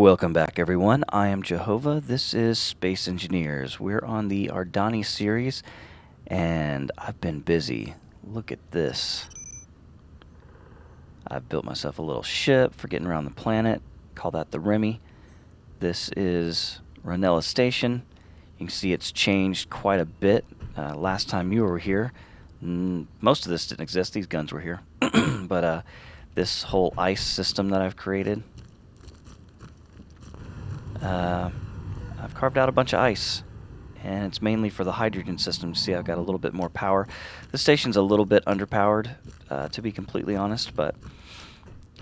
Welcome back, everyone. I am JoeHova. This is Space Engineers. We're on the Ardani series, and I've been busy. Look at this. I've built myself a little ship for getting around the planet. Call that the Remy. This is Ranella Station. You can see it's changed quite a bit. Last time you were here, most of this didn't exist. These guns were here. But this whole ice system that I've created, I've carved out a bunch of ice, and it's mainly for the hydrogen system. See, I've got a little bit more power. The station's a little bit underpowered, to be completely honest, but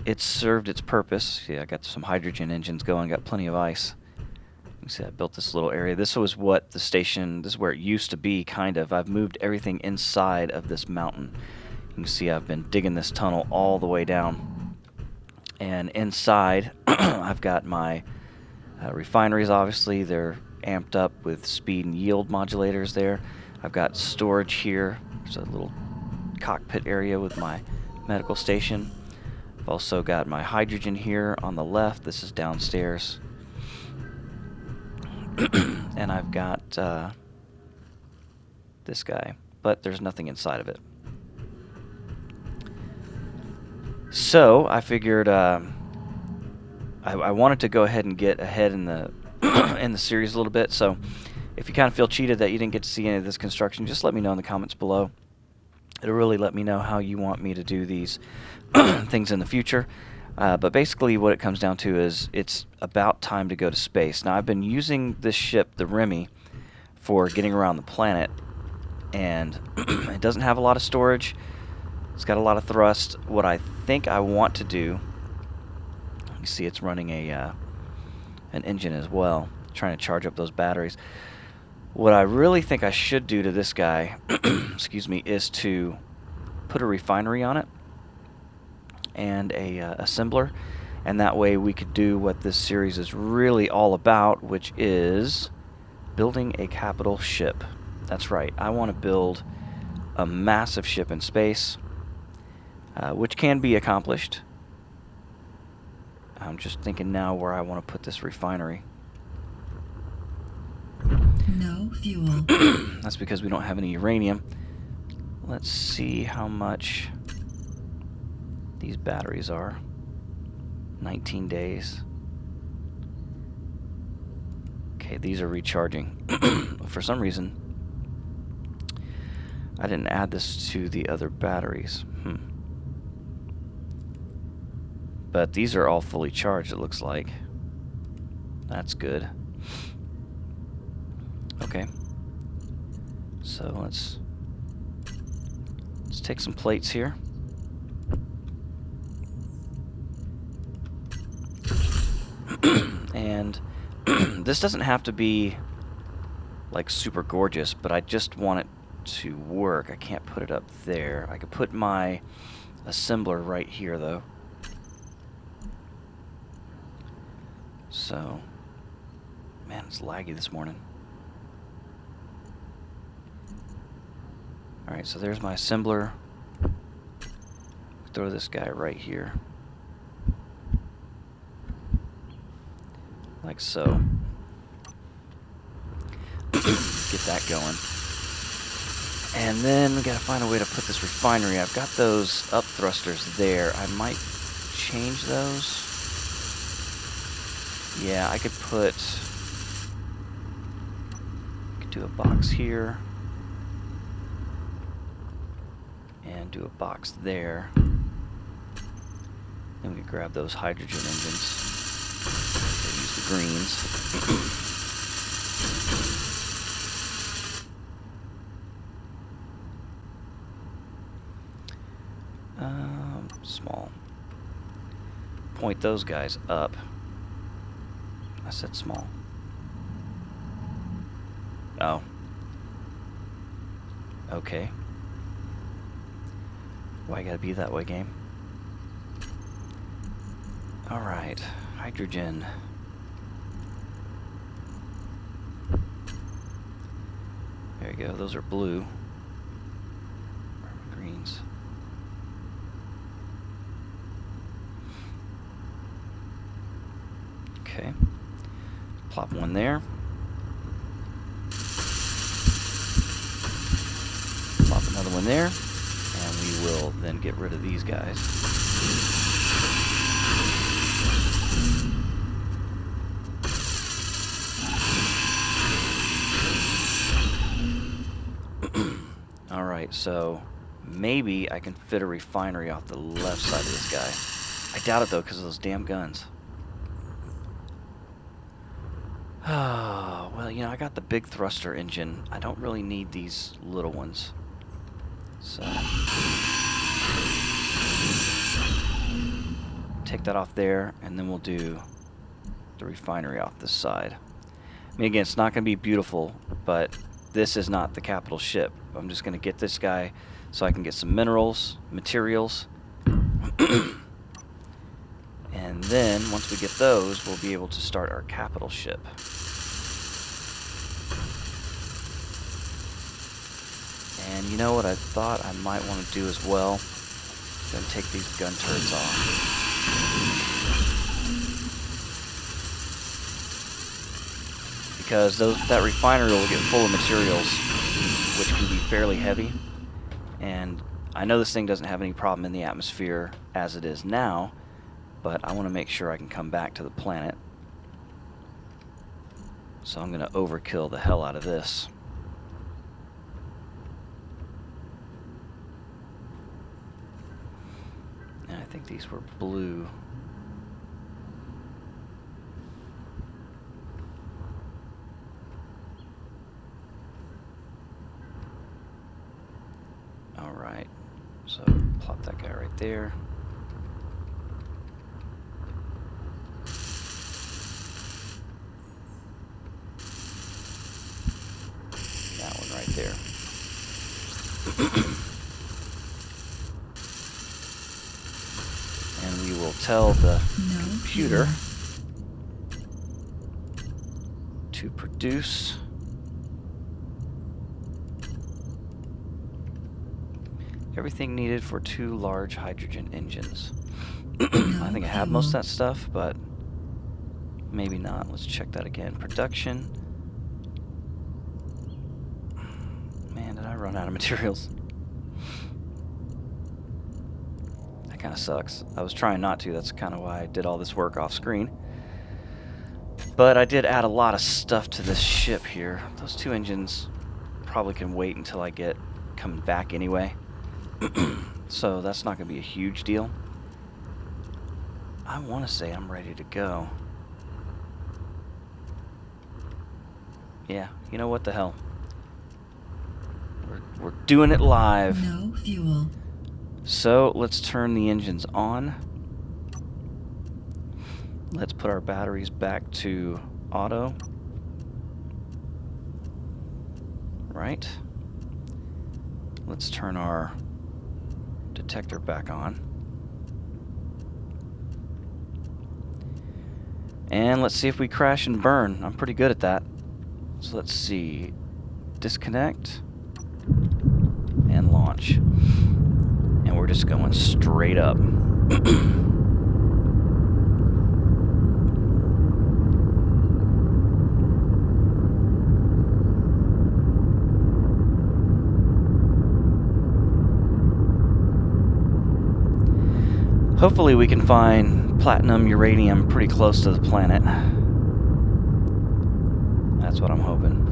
it's served its purpose. See, I got some hydrogen engines going, got plenty of ice. You can see I built this little area. This was what the station, this is where it used to be, kind of. I've moved everything inside of this mountain. You can see I've been digging this tunnel all the way down. And inside, I've got my refineries. Obviously, they're amped up with speed and yield modulators there. I've got storage here. There's a little cockpit area with my medical station. I've also got my hydrogen here on the left. This is downstairs. And I've got this guy, but there's nothing inside of it. So I figured I wanted to go ahead and get ahead in the in the series a little bit. So if you kind of feel cheated that you didn't get to see any of this construction, just let me know in the comments below. It'll really let me know how you want me to do these things in the future. But basically what it comes down to is it's about time to go to space. Now, I've been using this ship, the Remy, for getting around the planet, and it doesn't have a lot of storage. It's got a lot of thrust. What I think I want to do, you see it's running an engine as well, trying to charge up those batteries. What I really think I should do to this guy, excuse me, is to put a refinery on it and a assembler, and that way we could do what this series is really all about, which is building a capital ship. That's right, I want to build a massive ship in space, which can be accomplished. I'm just thinking now where I want to put this refinery. No fuel. That's because we don't have any uranium. Let's see how much these batteries are. 19 days. Okay, these are recharging. For some reason, I didn't add this to the other batteries. But these are all fully charged, it looks like. That's good. Okay. So let's take some plates here. And this doesn't have to be like super gorgeous, but I just want it to work. I can't put it up there. I could put my assembler right here though. So, man, it's laggy this morning. Alright, so there's my assembler. Throw this guy right here. Like so. Get that going. And then we gotta find a way to put this refinery. I've got those up thrusters there. I might change those. Yeah, I could do a box here. And do a box there. Then we could grab those hydrogen engines. Use the greens. Small. Point those guys up. I said small. Oh. Okay. Why gotta be that way, game? Alright. Hydrogen. There you go. Those are blue. Greens. Okay. Plop one there. Plop another one there. And we will then get rid of these guys. Alright, so maybe I can fit a refinery off the left side of this guy. I doubt it though, because of those damn guns. Oh, well, you know, I got the big thruster engine. I don't really need these little ones. So take that off there, and then we'll do the refinery off this side. I mean, again, it's not going to be beautiful, but this is not the capital ship. I'm just going to get this guy so I can get some minerals, materials. And then, once we get those, we'll be able to start our capital ship. And you know what I thought I might want to do as well? Then take these gun turrets off. Because that refinery will get full of materials, which can be fairly heavy. And I know this thing doesn't have any problem in the atmosphere as it is now, but I want to make sure I can come back to the planet. So I'm going to overkill the hell out of this. And I think these were blue. Alright, so plop that guy right there. That one right there. And we will tell the computer to produce everything needed for 2 large hydrogen engines. I think I have most of that stuff, but maybe not. Let's check that again. Production. Man, did I run out of materials? That kind of sucks. I was trying not to. That's kind of why I did all this work off screen. But I did add a lot of stuff to this ship here. Those 2 engines probably can wait until I get coming back anyway. So that's not going to be a huge deal. I want to say I'm ready to go. Yeah, you know what the hell. We're doing it live. No fuel. So let's turn the engines on. Let's put our batteries back to auto. Right. Let's turn our detector back on. And let's see if we crash and burn. I'm pretty good at that. So let's see. Disconnect. And launch. And we're just going straight up. Hopefully we can find platinum, uranium pretty close to the planet. That's what I'm hoping.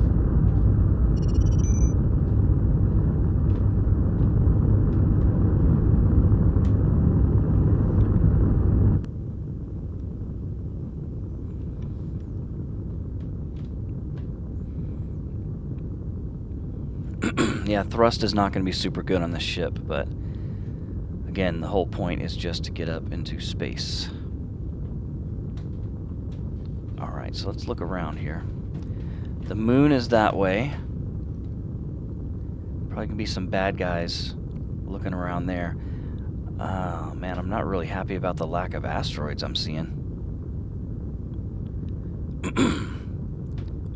Yeah, thrust is not going to be super good on this ship, but again, the whole point is just to get up into space. Alright, so let's look around here. The moon is that way. Probably gonna be some bad guys looking around there. Oh man, I'm not really happy about the lack of asteroids I'm seeing.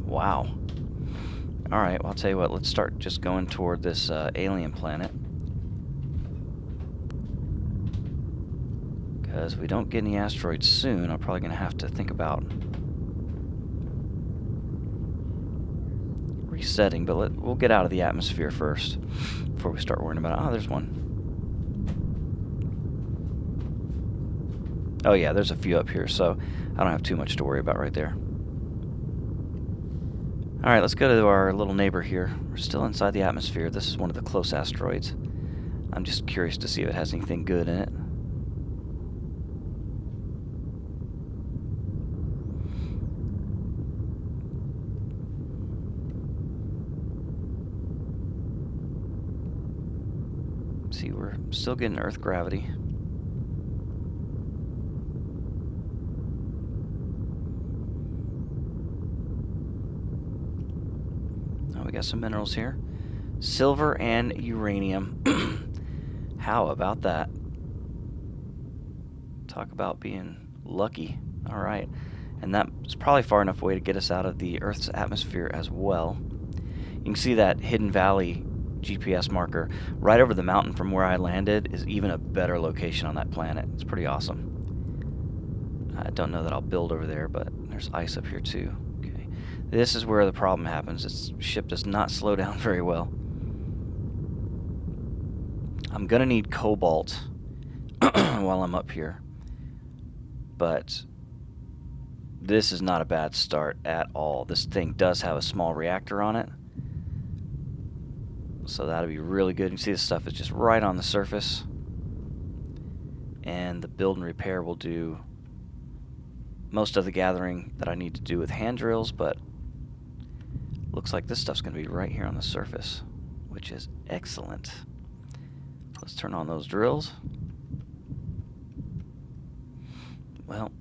Wow. Alright, well, I'll tell you what, let's start just going toward this alien planet. Because if we don't get any asteroids soon, I'm probably going to have to think about resetting, but we'll get out of the atmosphere first before we start worrying about it. Oh, there's one. Oh yeah, there's a few up here, so I don't have too much to worry about right there. Alright, let's go to our little neighbor here. We're still inside the atmosphere. This is one of the close asteroids. I'm just curious to see if it has anything good in it. See, we're still getting Earth gravity. Oh, we got some minerals here. Silver and uranium. How about that? Talk about being lucky. Alright. And that's probably far enough away to get us out of the Earth's atmosphere as well. You can see that Hidden Valley GPS marker right over the mountain from where I landed is even a better location on that planet. It's pretty awesome. I don't know that I'll build over there, but there's ice up here too. Okay, this is where the problem happens. This ship does not slow down very well. I'm gonna need cobalt while I'm up here, but this is not a bad start at all. This thing does have a small reactor on it, so that'll be really good. You can see this stuff is just right on the surface, and the build and repair will do most of the gathering that I need to do with hand drills, but looks like this stuff's going to be right here on the surface, which is excellent. Let's turn on those drills. Well,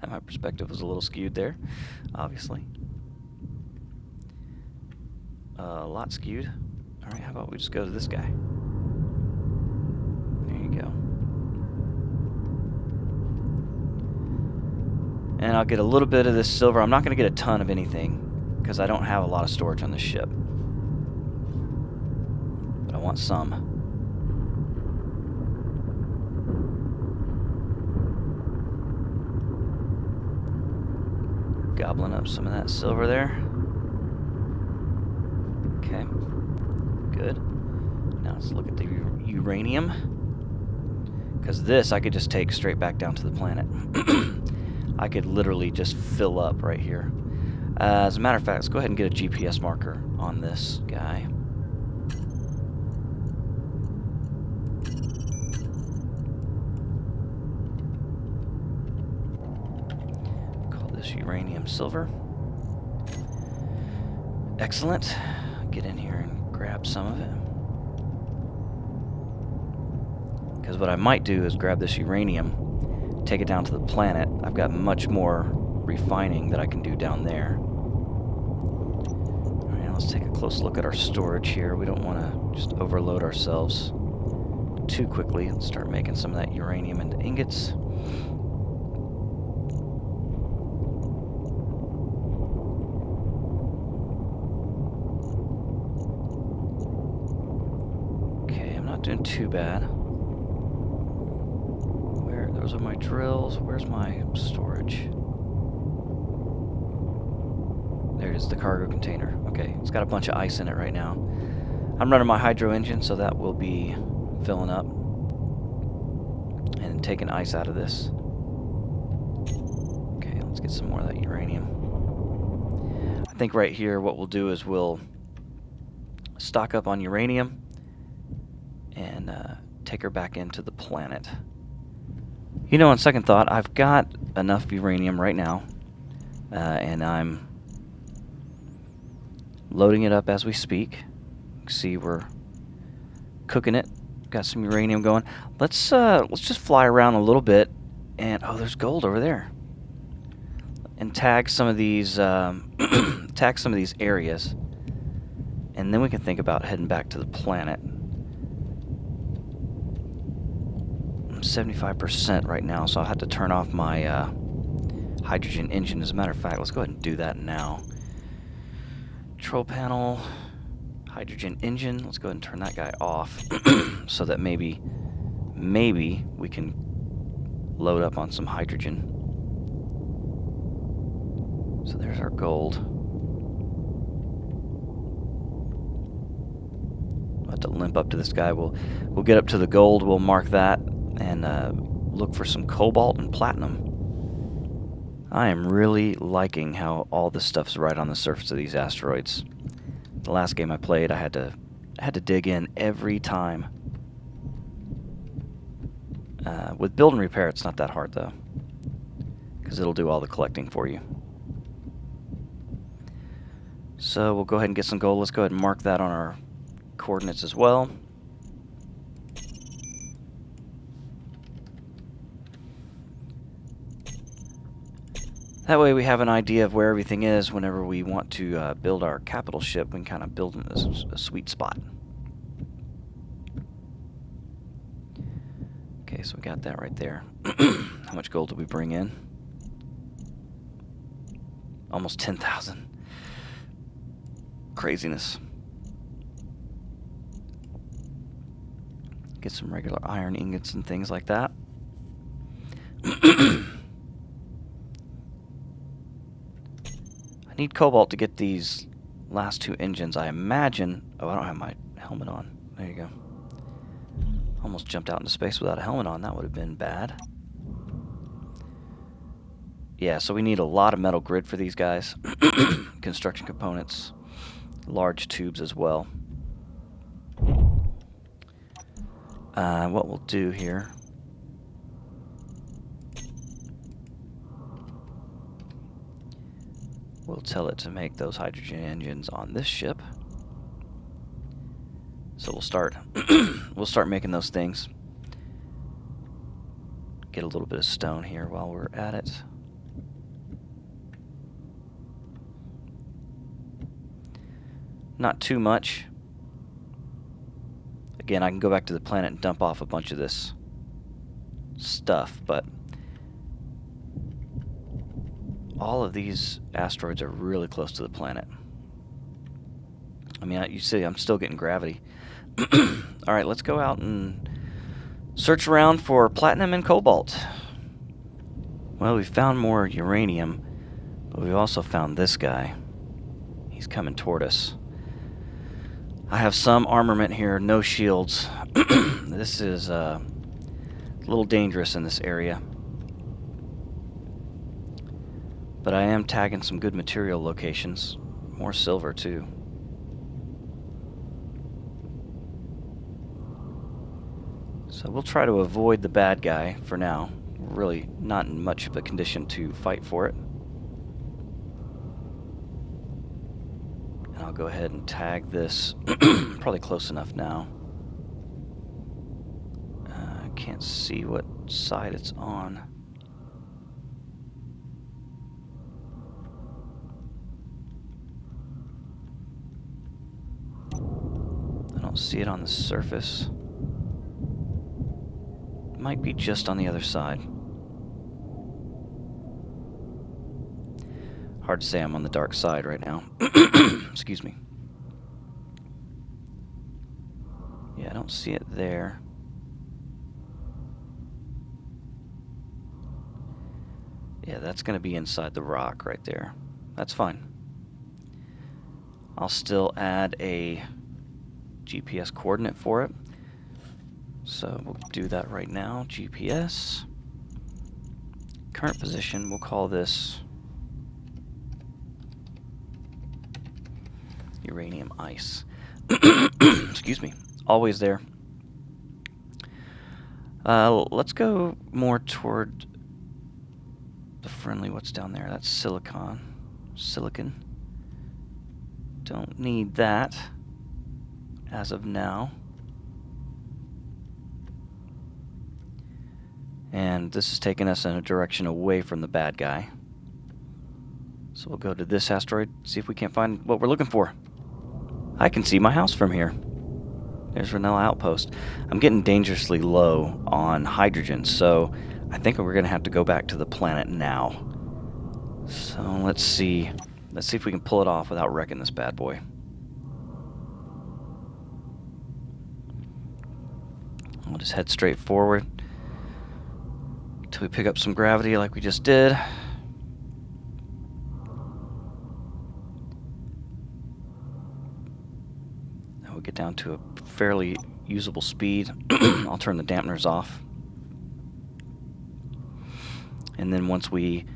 my perspective was a little skewed there, obviously. A lot skewed. Alright, how about we just go to this guy? There you go. And I'll get a little bit of this silver. I'm not going to get a ton of anything, because I don't have a lot of storage on this ship. But I want some. Gobbling up some of that silver there. Okay. Good. Now let's look at the uranium. Because this I could just take straight back down to the planet. I could literally just fill up right here. As a matter of fact, let's go ahead and get a GPS marker on this guy. Call this uranium silver. Excellent. Get in here and grab some of it. Because what I might do is grab this uranium, take it down to the planet. I've got much more refining that I can do down there. Alright, let's take a close look at our storage here. We don't want to just overload ourselves too quickly. Let's start making some of that uranium into ingots. Okay, I'm not doing too bad. Those are my drills. Where's my storage? There it is, the cargo container. Okay, it's got a bunch of ice in it right now. I'm running my hydro engine, so that will be filling up and taking ice out of this. Okay, let's get some more of that uranium. I think right here what we'll do is we'll stock up on uranium and take her back into the planet. You know, on second thought, I've got enough uranium right now, and I'm loading it up as we speak. See, we're cooking it. Got some uranium going. Let's just fly around a little bit, and oh, there's gold over there. And tag some of these tag some of these areas, and then we can think about heading back to the planet. 75% right now, so I'll have to turn off my hydrogen engine. As a matter of fact, let's go ahead and do that now. Control panel, hydrogen engine. Let's go ahead and turn that guy off so that maybe we can load up on some hydrogen. So there's our gold. We'll have to limp up to this guy. We'll get up to the gold. We'll mark that and look for some cobalt and platinum. I am really liking how all this stuff's right on the surface of these asteroids. The last game I played, I had to dig in every time. With build and repair, it's not that hard though, because it'll do all the collecting for you. So we'll go ahead and get some gold. Let's go ahead and mark that on our coordinates as well. That way we have an idea of where everything is whenever we want to build our capital ship. We can kind of build in a sweet spot. Okay, so we got that right there. How much gold did we bring in? Almost 10,000. Craziness. Get some regular iron ingots and things like that. I need cobalt to get these last two engines. I imagine... Oh, I don't have my helmet on. There you go. Almost jumped out into space without a helmet on. That would have been bad. Yeah, so we need a lot of metal grid for these guys. Construction components. Large tubes as well. What we'll do here... We'll tell it to make those hydrogen engines on this ship. So we'll start making those things. Get a little bit of stone here while we're at it. Not too much. Again, I can go back to the planet and dump off a bunch of this stuff, but all of these asteroids are really close to the planet. I mean, you see, I'm still getting gravity. Alright, let's go out and search around for platinum and cobalt. Well, we found more uranium, but we've also found this guy. He's coming toward us. I have some armament here, no shields. This is a little dangerous in this area. But I am tagging some good material locations. More silver, too. So we'll try to avoid the bad guy for now. We're really not in much of a condition to fight for it. And I'll go ahead and tag this. Probably close enough now. I can't see what side it's on. I don't see it on the surface. It might be just on the other side. Hard to say, I'm on the dark side right now. Excuse me. Yeah, I don't see it there. Yeah, that's going to be inside the rock right there. That's fine. I'll still add a GPS coordinate for it. So we'll do that right now. GPS. Current position, we'll call this uranium ice. Excuse me. Always there. Let's go more toward the friendly. What's down there? That's silicon. Don't need that as of now. And this is taking us in a direction away from the bad guy. So we'll go to this asteroid, see if we can't find what we're looking for. I can see my house from here. There's Ranella Outpost. I'm getting dangerously low on hydrogen, so I think we're going to have to go back to the planet now. So let's see. Let's see if we can pull it off without wrecking this bad boy. I'll just head straight forward until we pick up some gravity like we just did. Now we'll get down down to a fairly usable speed. I'll turn the dampeners off. And then once we,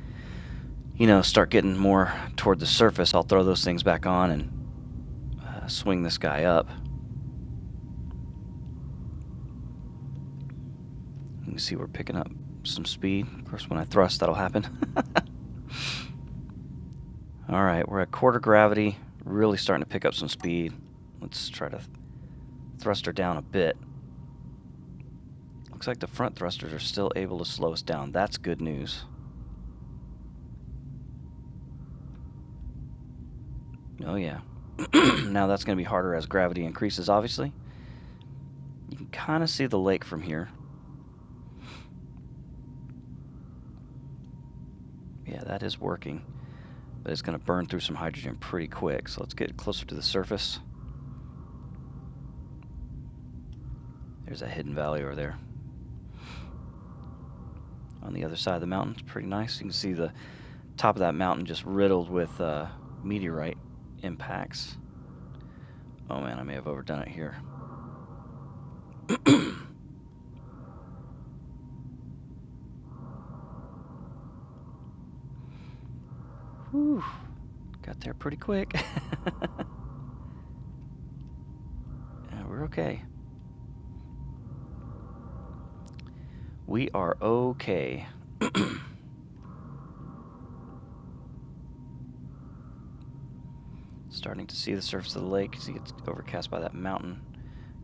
start getting more toward the surface, I'll throw those things back on and swing this guy up. You can see we're picking up some speed. Of course, when I thrust, that'll happen. Alright, we're at quarter gravity, really starting to pick up some speed. Let's try to thrust her down a bit. Looks like the front thrusters are still able to slow us down. That's good news. Oh yeah. Now that's going to be harder as gravity increases, obviously. You can kind of see the lake from here. Yeah, that is working. But it's going to burn through some hydrogen pretty quick. So let's get closer to the surface. There's a hidden valley over there. On the other side of the mountain, it's pretty nice. You can see the top of that mountain just riddled with meteorite impacts. Oh man, I may have overdone it here. Whew. Got there pretty quick. Yeah, we're okay. We are okay. Starting to see the surface of the lake. See it's overcast by that mountain.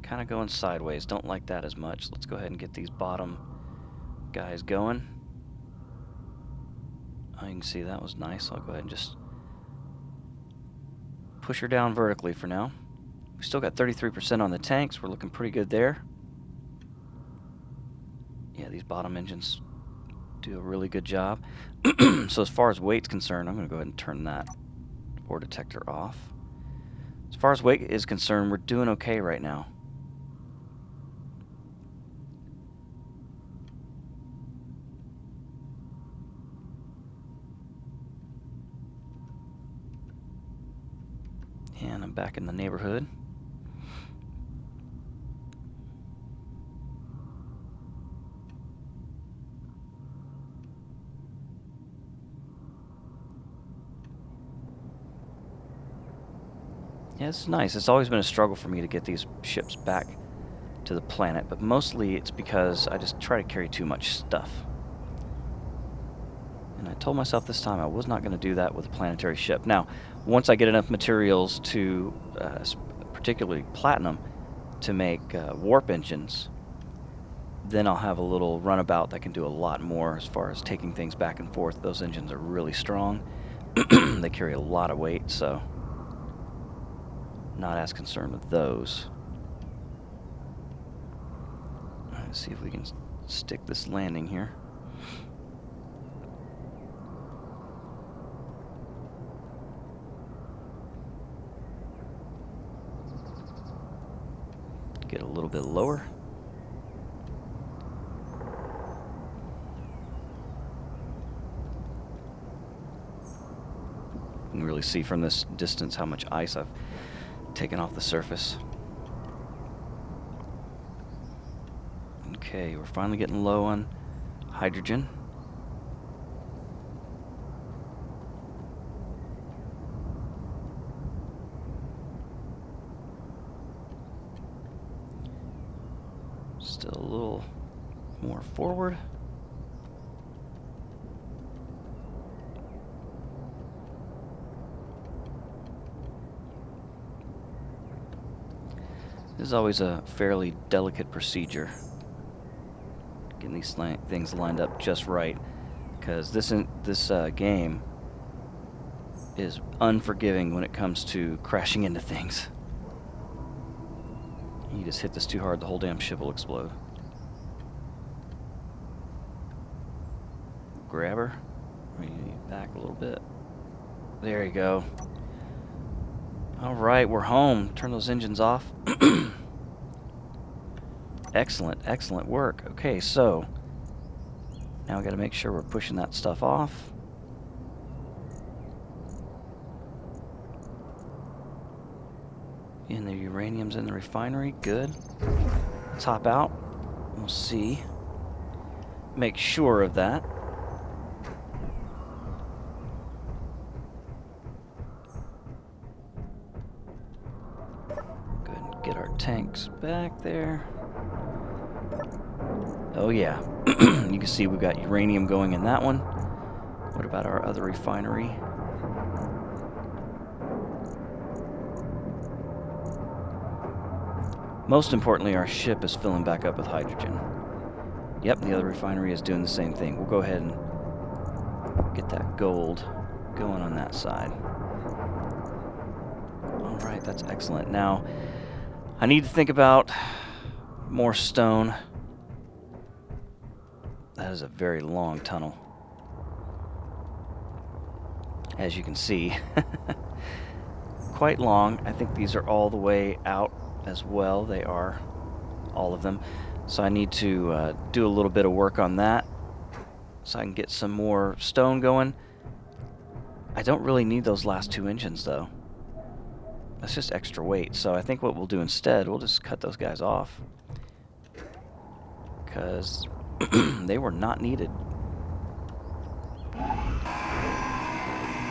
Kind of going sideways. Don't like that as much. Let's go ahead and get these bottom guys going. Oh, you can see that was nice. I'll go ahead and just push her down vertically for now. We still got 33% on the tanks. We're looking pretty good there. Yeah, these bottom engines do a really good job. So as far as weight's concerned, I'm going to go ahead and turn that ore detector off. As far as weight is concerned, we're doing okay right now. And I'm back in the neighborhood. Yeah, it's nice. It's always been a struggle for me to get these ships back to the planet, but mostly it's because I just try to carry too much stuff. And I told myself this time I was not going to do that with a planetary ship. Now, once I get enough materials to, particularly platinum, to make warp engines, then I'll have a little runabout that can do a lot more as far as taking things back and forth. Those engines are really strong. They carry a lot of weight, so not as concerned with those. Let's see if we can stick this landing here. Get a little bit lower. You can really see from this distance how much ice I've taken off the surface. Okay, we're finally getting low on hydrogen. Still a little more forward. This is always a fairly delicate procedure, getting these things lined up just right, because this game is unforgiving when it comes to crashing into things. You just hit this too hard, the whole damn ship will explode. Grab her. Back a little bit. There you go. Alright, we're home. Turn those engines off. Excellent, excellent work. Okay, so now we got to make sure we're pushing that stuff off. And the uranium's in the refinery. Good. Let's hop out. We'll see. Make sure of that. Go ahead and get our tanks back there. Oh yeah. You can see we've got uranium going in that one. What about our other refinery? Most importantly, our ship is filling back up with hydrogen. Yep, the other refinery is doing the same thing. We'll go ahead and get that gold going on that side. Alright, that's excellent. Now, I need to think about more stone. That is a very long tunnel. As you can see. Quite long. I think these are all the way out as well. They are, all of them. So I need to do a little bit of work on that so I can get some more stone going. I don't really need those last 2 engines though. That's just extra weight. So I think what we'll do instead, we'll just cut those guys off. Because they were not needed.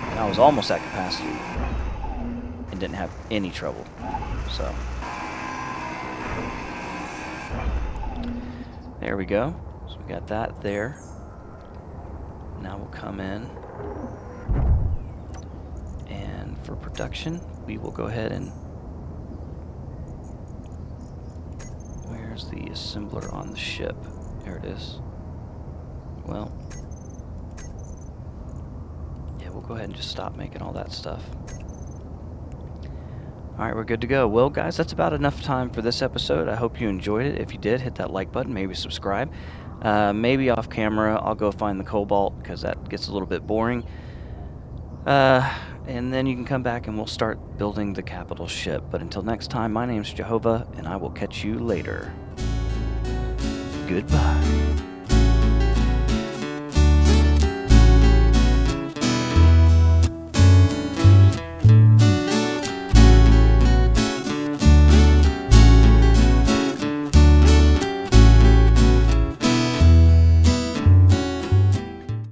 And I was almost at capacity and didn't have any trouble. So there we go. So we got that there. Now we'll come in. And for production, we will go ahead and... Where's the assembler on the ship? There it is. Well, yeah, we'll go ahead and just stop making all that stuff. Alright, we're good to go. Well, guys, that's about enough time for this episode. I hope you enjoyed it. If you did, hit that like button, maybe subscribe. Maybe off camera, I'll go find the cobalt, because that gets a little bit boring. And then you can come back and we'll start building the capital ship. But until next time, my name's JoeHova, and I will catch you later. Goodbye.